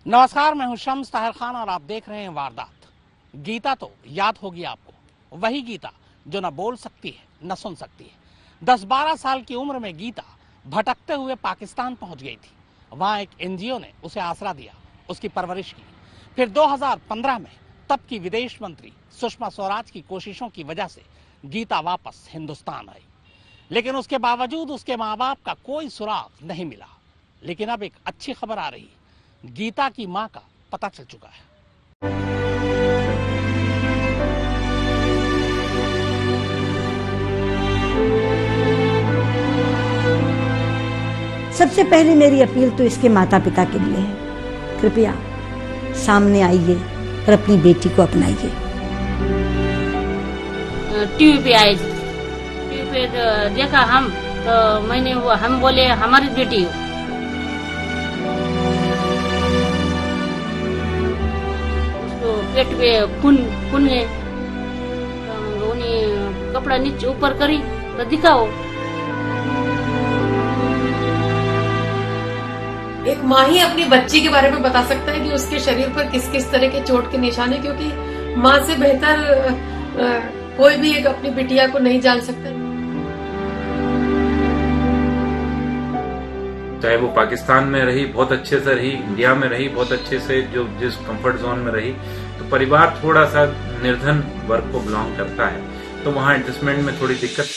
नमस्कार, मैं हूं शम्स ताहिर खान और आप देख रहे हैं वारदात। गीता तो याद होगी आपको, वही गीता जो न बोल सकती है न सुन सकती है। 10-12 साल की उम्र में गीता भटकते हुए पाकिस्तान पहुंच गई थी। वहां एक एनजीओ ने उसे आसरा दिया, उसकी परवरिश की। फिर 2015 में तब की विदेश मंत्री सुषमा स्वराज की कोशिशों की वजह से गीता वापस हिंदुस्तान आई, लेकिन उसके बावजूद उसके माँ बाप का कोई सुराग नहीं मिला। लेकिन अब एक अच्छी खबर आ रही है, गीता की मां का पता चल चुका है। सबसे पहले मेरी अपील तो इसके माता पिता के लिए है, कृपया सामने आइए और अपनी बेटी को अपनाइए। टीवी पे आए, टीवी पे देखा हम, तो मैंने हम बोले हमारी बेटी हो। पेट पे खून है, तो उन्हें कपड़ा नीचे ऊपर करी तो दिखाओ। एक माँ ही अपनी बच्ची के बारे में बता सकता है कि उसके शरीर पर किस किस तरह के चोट के निशान है, क्योंकि माँ से बेहतर कोई भी एक अपनी बिटिया को नहीं जान सकता। चाहे वो पाकिस्तान में रही बहुत अच्छे से रही, इंडिया में रही बहुत अच्छे से, जो जिस कंफर्ट जोन में रही, तो परिवार थोड़ा सा निर्धन वर्ग को बिलोंग करता है, तो वहां एडजस्टमेंट में थोड़ी दिक्कत।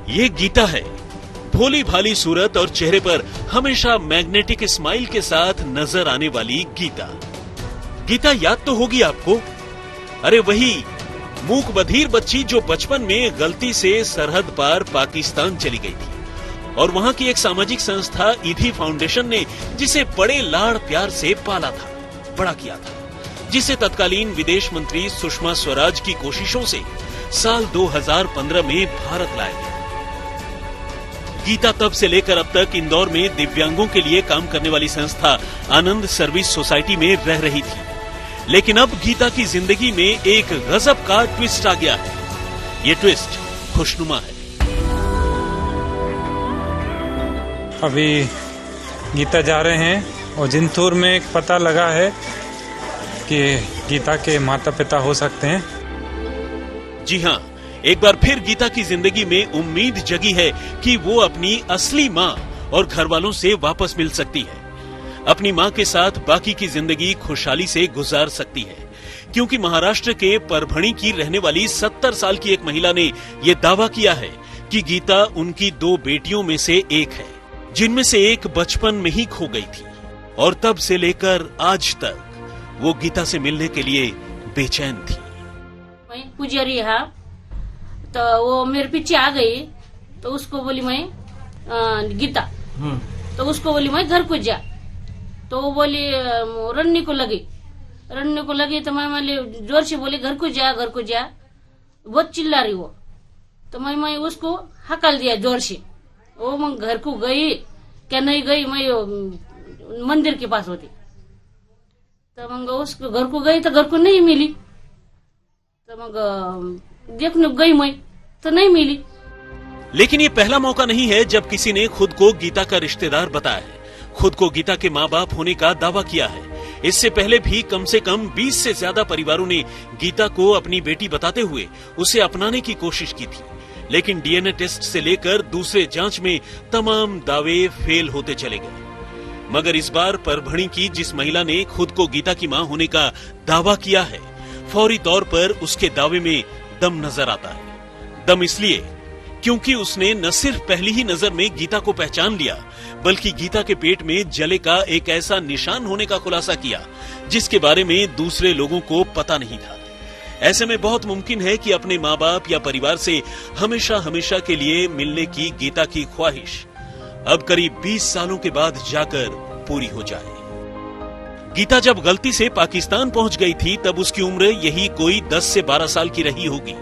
ये गीता है, भोली भाली सूरत और चेहरे पर हमेशा मैग्नेटिक स्माइल के साथ नजर आने वाली गीता। गीता याद तो होगी आपको, अरे वही मूक बधिर बच्ची जो बचपन में गलती से सरहद पार पाकिस्तान चली गई थी और वहां की एक सामाजिक संस्था ईधी फाउंडेशन ने जिसे बड़े लाड़ प्यार से पाला था, बड़ा किया था, जिसे तत्कालीन विदेश मंत्री सुषमा स्वराज की कोशिशों से साल 2015 में भारत लाया गया। गीता तब से लेकर अब तक इंदौर में दिव्यांगों के लिए काम करने वाली संस्था आनंद सर्विस सोसाइटी में रह रही थी, लेकिन अब गीता की जिंदगी में एक गजब का ट्विस्ट आ गया है। ये ट्विस्ट खुशनुमा है। अभी गीता जा रहे हैं और जिंतूर में एक पता लगा है कि गीता के माता पिता हो सकते हैं। जी हाँ, एक बार फिर गीता की जिंदगी में उम्मीद जगी है कि वो अपनी असली माँ और घर वालों से वापस मिल सकती है, अपनी माँ के साथ बाकी की जिंदगी खुशहाली से गुजार सकती है, क्योंकि महाराष्ट्र के परभणी की रहने वाली 70 साल की एक महिला ने ये दावा किया है कि गीता उनकी 2 बेटियों में से एक है, जिनमें से एक बचपन में ही खो गई थी और तब से लेकर आज तक वो गीता से मिलने के लिए बेचैन थी। मैं पुजारी है, तो वो मेरे पीछे आ गई, तो उसको बोली मैं गीता, तो उसको बोली मैं घर को जा, तो वो बोली रन्नी को लगी, तो मैं जोर से बोली घर को जा, बहुत चिल्ला रही वो, तो मैं उसको हकल दिया जोर से। वो मैं घर को गई क्या नहीं गई, मैं मंदिर के पास होती, तो मैं उसको घर को गई तो घर को नहीं मिली, तो मैं देखने गई मैं तो नहीं मिली। लेकिन ये पहला मौका नहीं है जब किसी ने खुद को गीता का रिश्तेदार बताया है, खुद को गीता के माँ बाप होने का दावा किया है। इससे पहले भी कम से कम 20 से ज्यादा परिवारों ने गीता को अपनी बेटी बताते हुए उसे अपनाने की कोशिश की थी, लेकिन डीएनए टेस्ट से लेकर दूसरे जांच में तमाम दावे फेल होते चले गए। मगर इस बार परभणी की जिस महिला ने खुद को गीता की माँ होने का दावा किया है, फौरी तौर पर उसके दावे में दम नजर आता है। दम इसलिए क्योंकि उसने न सिर्फ पहली ही नजर में गीता को पहचान लिया, बल्कि गीता के पेट में जले का एक ऐसा निशान होने का खुलासा किया जिसके बारे में दूसरे लोगों को पता नहीं था। ऐसे में बहुत मुमकिन है कि अपने माँ बाप या परिवार से हमेशा हमेशा के लिए मिलने की गीता की ख्वाहिश अब करीब 20 सालों के बाद जाकर पूरी हो जाए। गीता जब गलती से पाकिस्तान पहुंच गई थी तब उसकी उम्र यही कोई 10 से 12 साल की रही होगी।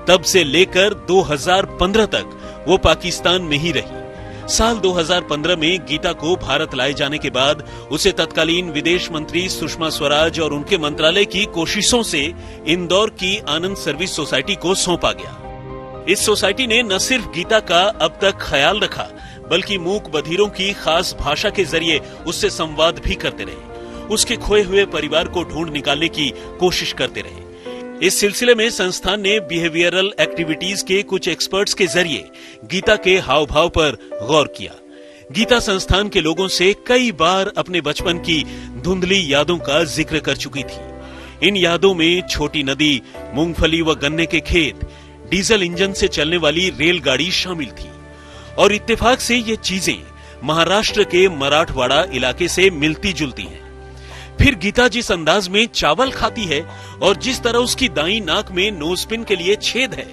तब से लेकर 2015 तक वो पाकिस्तान में ही रही। साल 2015 में गीता को भारत लाए जाने के बाद उसे तत्कालीन विदेश मंत्री सुषमा स्वराज और उनके मंत्रालय की कोशिशों से इंदौर की आनंद सर्विस सोसाइटी को सौंपा गया। इस सोसाइटी ने न सिर्फ गीता का अब तक ख्याल रखा बल्कि मूक बधिरों की खास भाषा के जरिए उससे संवाद भी करते रहे, उसके खोए हुए परिवार को ढूंढ निकालने की कोशिश करते रहे। इस सिलसिले में संस्थान ने बिहेवियरल एक्टिविटीज के कुछ एक्सपर्ट्स के जरिए गीता के हाव भाव पर गौर किया। गीता संस्थान के लोगों से कई बार अपने बचपन की धुंधली यादों का जिक्र कर चुकी थी। इन यादों में छोटी नदी, मूंगफली व गन्ने के खेत, डीजल इंजन से चलने वाली रेलगाड़ी शामिल थी और इत्तेफाक से ये चीजें महाराष्ट्र के मराठवाड़ा इलाके से मिलती जुलती हैं। फिर गीता जिस अंदाज में चावल खाती है और जिस तरह उसकी दाईं नाक में नोजपिन के लिए छेद है,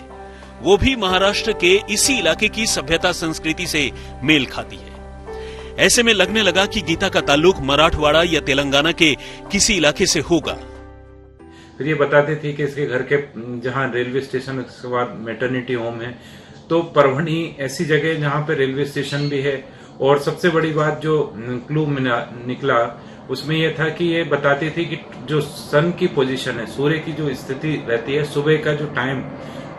वो भी महाराष्ट्र के इसी इलाके की सभ्यता संस्कृति से मेल खाती है। ऐसे में लगने लगा कि गीता का ताल्लुक मराठवाड़ा या तेलंगाना के किसी इलाके से होगा। फिर ये बताते थे कि इसके घर के जहाँ रेलवे स्टेशन, उसके बाद मैटरनिटी होम है, तो परभणी ऐसी जगह जहाँ पे रेलवे स्टेशन भी है। और सबसे बड़ी बात जो क्लू निकला उसमें यह था कि ये बताती थी कि जो सन की पोजीशन है, सूर्य की जो स्थिति रहती है, सुबह का जो टाइम,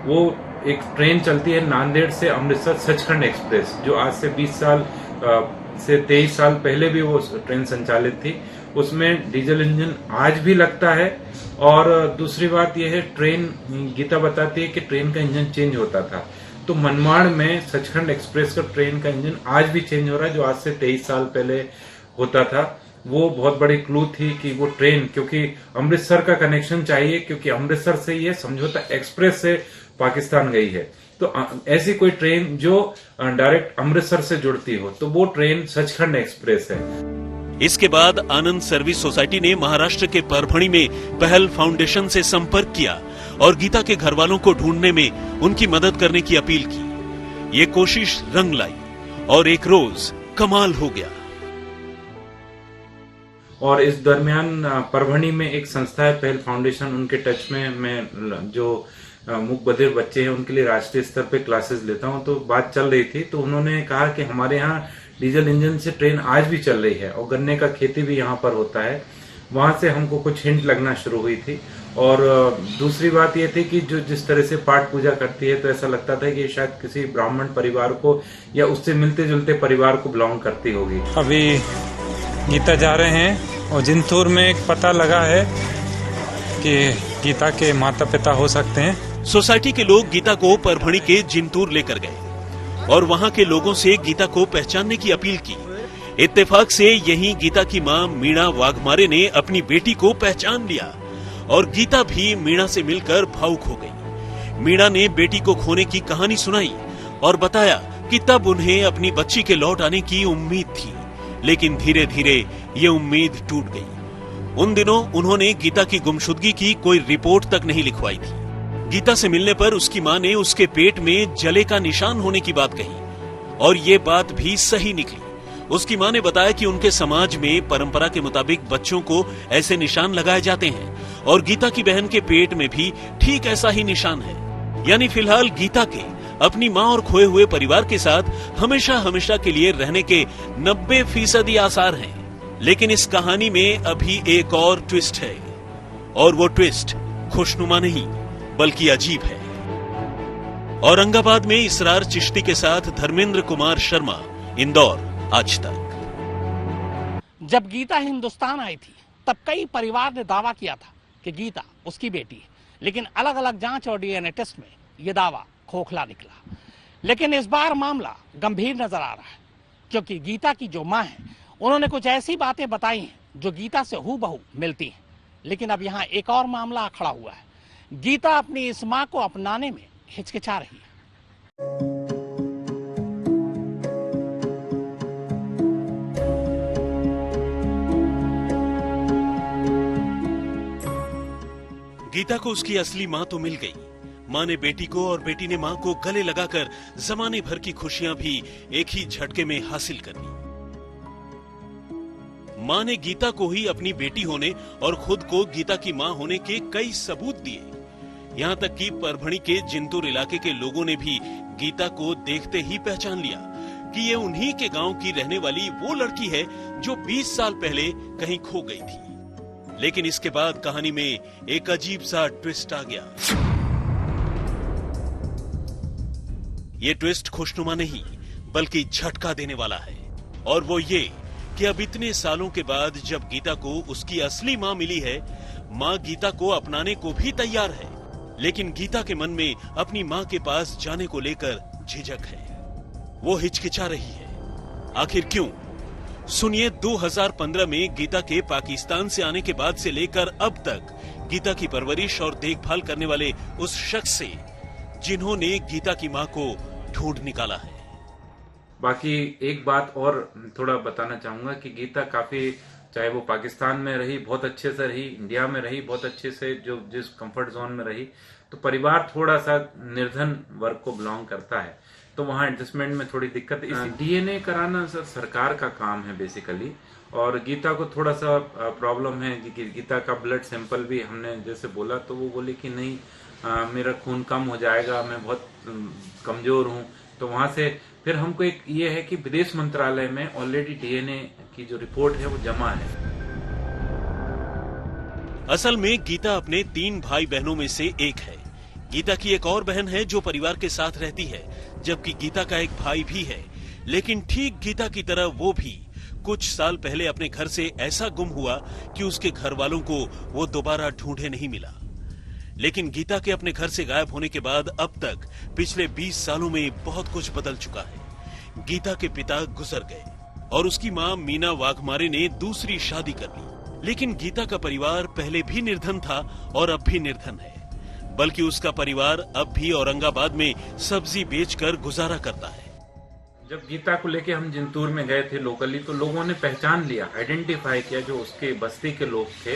वो एक ट्रेन चलती है नांदेड़ से अमृतसर सचखंड एक्सप्रेस, जो आज से 20 साल से 23 साल पहले भी वो ट्रेन संचालित थी। उसमें डीजल इंजन आज भी लगता है। और दूसरी बात यह है, ट्रेन, गीता बताती है कि ट्रेन का इंजन चेंज होता था, तो मनमाड़ में सचखंड एक्सप्रेस का ट्रेन का इंजन आज भी चेंज हो रहा है, जो आज से 23 साल पहले होता था। वो बहुत बड़ी क्लू थी कि वो ट्रेन, क्योंकि अमृतसर का कनेक्शन चाहिए, क्योंकि अमृतसर से ये समझौता एक्सप्रेस से पाकिस्तान गई है, तो ऐसी कोई ट्रेन जो डायरेक्ट अमृतसर से जुड़ती हो, तो वो ट्रेन सचखंड एक्सप्रेस है। इसके बाद आनंद सर्विस सोसाइटी ने महाराष्ट्र के परभणी में पहल फाउंडेशन से संपर्क किया और गीता के घर वालों को ढूंढने में उनकी मदद करने की अपील की। ये कोशिश रंग लाई और एक रोज कमाल हो गया। और इस दरमियान परभणी में एक संस्था है पहल फाउंडेशन, उनके टच में मैं जो मूक बधिर बच्चे हैं उनके लिए राष्ट्रीय स्तर पे क्लासेस लेता हूं। तो बात चल रही थी, तो उन्होंने कहा कि हमारे यहाँ डीजल इंजन से ट्रेन आज भी चल रही है और गन्ने का खेती भी यहाँ पर होता है। वहां से हमको कुछ हिंट लगना शुरू हुई थी। और दूसरी बात यह थी कि जो जिस तरह से पाठ पूजा करती है, तो ऐसा लगता था कि शायद किसी ब्राह्मण परिवार को या उससे मिलते जुलते परिवार को बिलोंग करती होगी। अभी गीता जा रहे हैं और जिंतूर में एक पता लगा है कि गीता के माता पिता हो सकते हैं। सोसाइटी के लोग गीता को परभणी के जिंतूर लेकर गए और वहां के लोगों से गीता को पहचानने की अपील की। इत्तेफाक से यहीं गीता की मां मीणा वाघमारे ने अपनी बेटी को पहचान लिया और गीता भी मीणा से मिलकर भावुक हो गई। मीणा ने बेटी को खोने की कहानी सुनाई और बताया कि तब उन्हें अपनी बच्ची के लौट आने की उम्मीद थी, लेकिन धीरे धीरे ये उम्मीद टूट गई। उन दिनों उन्होंने गीता की गुमशुदगी की कोई रिपोर्ट तक नहीं लिखवाई थी। गीता से मिलने पर उसकी मां ने उसके पेट में जले का निशान होने की बात कही और ये बात भी सही निकली। उसकी मां ने बताया कि उनके समाज में परंपरा के मुताबिक बच्चों को ऐसे निशान लगाए जाते हैं और गीता की बहन के पेट में भी ठीक ऐसा ही निशान है। यानी फिलहाल गीता के अपनी मां और खोए हुए परिवार के साथ हमेशा हमेशा के लिए रहने के 90% आसार हैं। लेकिन इस कहानी में अभी एक और ट्विस्ट है, और वो ट्विस्ट खुशनुमा नहीं बल्कि अजीब है। औरंगाबाद में इसरार चिश्ती के साथ धर्मेंद्र कुमार शर्मा, इंदौर, आज तक। जब गीता हिंदुस्तान आई थी तब कई परिवार ने दावा किया था कि गीता उसकी बेटी है, लेकिन अलग अलग जांच और डीएनए टेस्ट में यह दावा खोखला निकला। लेकिन इस बार मामला गंभीर नजर आ रहा है, क्योंकि गीता की जो मां है उन्होंने कुछ ऐसी बातें बताई हैं जो गीता से हूबहू मिलती हैं। लेकिन अब यहाँ एक और मामला खड़ा हुआ है। गीता अपनी इस मां को अपनाने में हिचकिचा रही है। गीता को उसकी असली माँ तो मिल गई। माँ ने बेटी को और बेटी ने माँ को गले लगाकर जमाने भर की खुशियां भी एक ही झटके में हासिल कर ली। माँ ने गीता को ही अपनी बेटी होने और खुद को गीता की माँ होने के कई सबूत दिए। यहाँ तक कि परभणी के जिंतूर इलाके के लोगों ने भी गीता को देखते ही पहचान लिया कि ये उन्हीं के गांव की रहने वाली वो लड़की है जो 20 साल पहले कहीं खो गई थी। लेकिन इसके बाद कहानी में एक अजीब सा ट्विस्ट आ गया। ये ट्विस्ट खुशनुमा नहीं बल्कि झटका देने वाला है, और वो ये कि अब इतने सालों के बाद जब गीता को उसकी असली माँ मिली है, माँ गीता को अपनाने को भी तैयार है, लेकिन गीता के मन में अपनी माँ के पास जाने को लेकर झिझक है। वो हिचकिचा रही है। आखिर क्यों? सुनिए 2015 में गीता के पाकिस्तान से आने के बाद से लेकर अब तक गीता की परवरिश और देखभाल करने वाले उस शख्स से जिन्होंने गीता की माँ को ढूंढ निकाला है। बाकी एक बात और थोड़ा बताना चाहूंगा कि गीता काफी, चाहे वो पाकिस्तान में रही बहुत अच्छे से रही, इंडिया में रही बहुत अच्छे से, जो जिस कंफर्ट जोन में रही, तो परिवार थोड़ा सा निर्धन वर्ग को बिलोंग करता है, तो वहाँ एडजस्टमेंट में थोड़ी दिक्कत है। डीएनए कराना सरकार का काम है बेसिकली, और गीता को थोड़ा सा प्रॉब्लम है कि गीता का ब्लड सैंपल भी हमने जैसे बोला तो वो बोले कि नहीं मेरा खून कम हो जाएगा, मैं बहुत कमजोर हूँ। तो वहां से फिर हमको एक ये है कि विदेश मंत्रालय में ऑलरेडी डीएनए की जो रिपोर्ट है वो जमा है। असल में गीता अपने 3 भाई बहनों में से एक है। गीता की एक और बहन है जो परिवार के साथ रहती है, जबकि गीता का एक भाई भी है। लेकिन ठीक गीता की तरह वो भी कुछ साल पहले अपने घर से ऐसा गुम हुआ कि उसके घर वालों को वो दोबारा ढूंढे नहीं मिला। लेकिन गीता के अपने घर से गायब होने के बाद अब तक पिछले 20 सालों में बहुत कुछ बदल चुका है। गीता के पिता गुजर गए और उसकी माँ मीना वाघमारे ने दूसरी शादी कर ली। लेकिन गीता का परिवार पहले भी निर्धन था और अब भी निर्धन है, बल्कि उसका परिवार अब भी औरंगाबाद में सब्जी बेचकर गुजारा करता है। जब गीता को लेके हम जिंतूर में गए थे लोकली, तो लोगों ने पहचान लिया, आइडेंटिफाई किया जो उसके बस्ती के लोग थे,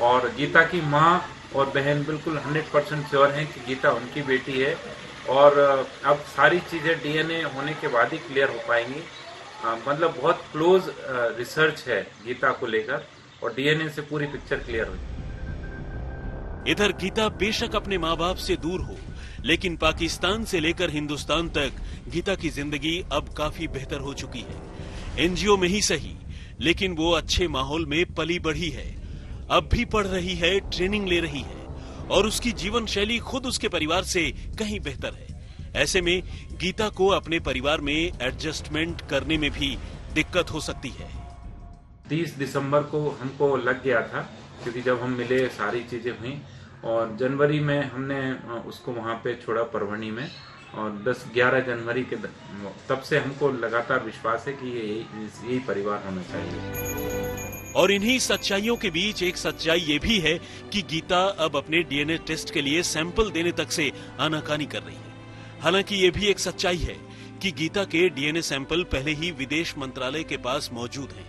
और गीता की माँ और बहन बिल्कुल 100% श्योर हैं कि गीता उनकी बेटी है। और अब सारी चीजें डीएनए होने के बाद ही क्लियर हो पाएंगी। मतलब बहुत क्लोज रिसर्च है गीता को लेकर, और डीएनए से पूरी पिक्चर क्लियर हो जाएगी। इधर गीता बेशक अपने माँ बाप से दूर हो, लेकिन पाकिस्तान से लेकर हिंदुस्तान तक गीता की जिंदगी अब काफी बेहतर हो चुकी है। एनजीओ में ही सही, लेकिन वो अच्छे माहौल में पली बढ़ी है। अब भी पढ़ रही है, ट्रेनिंग ले रही है, और उसकी जीवन शैली खुद उसके परिवार से कहीं बेहतर है। ऐसे में गीता को अपने परिवार में एडजस्टमेंट करने में भी दिक्कत हो सकती है। 30 दिसंबर को हमको लग गया था, क्योंकि जब हम मिले सारी चीजें हुई, और जनवरी में हमने उसको वहां पे छोड़ा परभणी में, और 10-11 जनवरी के तब से हमको लगातार विश्वास है कि यही परिवार होना चाहिए। और इन्हीं सच्चाइयों के बीच एक सच्चाई ये भी है कि गीता अब अपने डीएनए टेस्ट के लिए सैंपल देने तक से आनाकानी कर रही है। हालांकि ये भी एक सच्चाई है कि गीता के डीएनए सैंपल पहले ही विदेश मंत्रालय के पास मौजूद हैं,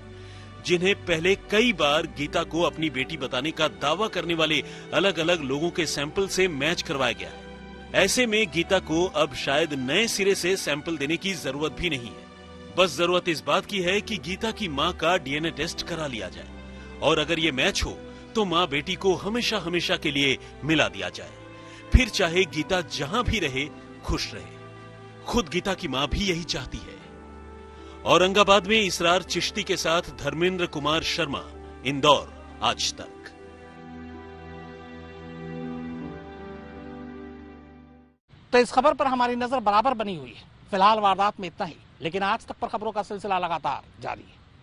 जिन्हें पहले कई बार गीता को अपनी बेटी बताने का दावा करने वाले अलग अलग लोगों के सैंपल से मैच करवाया गया है। ऐसे में गीता को अब शायद नए सिरे से सैंपल देने की जरूरत भी नहीं है। बस जरूरत इस बात की है कि गीता की माँ का डीएनए टेस्ट करा लिया जाए, और अगर ये मैच हो तो माँ बेटी को हमेशा हमेशा के लिए मिला दिया जाए। फिर चाहे गीता जहां भी रहे खुश रहे। खुद गीता की माँ भी यही चाहती है। औरंगाबाद में इसरार चिश्ती के साथ धर्मेंद्र कुमार शर्मा, इंदौर, आज तक। तो इस खबर पर हमारी नजर बराबर बनी हुई है। फिलहाल वारदात में इतना ही, लेकिन आज तक पर खबरों का सिलसिला लगातार जारी है।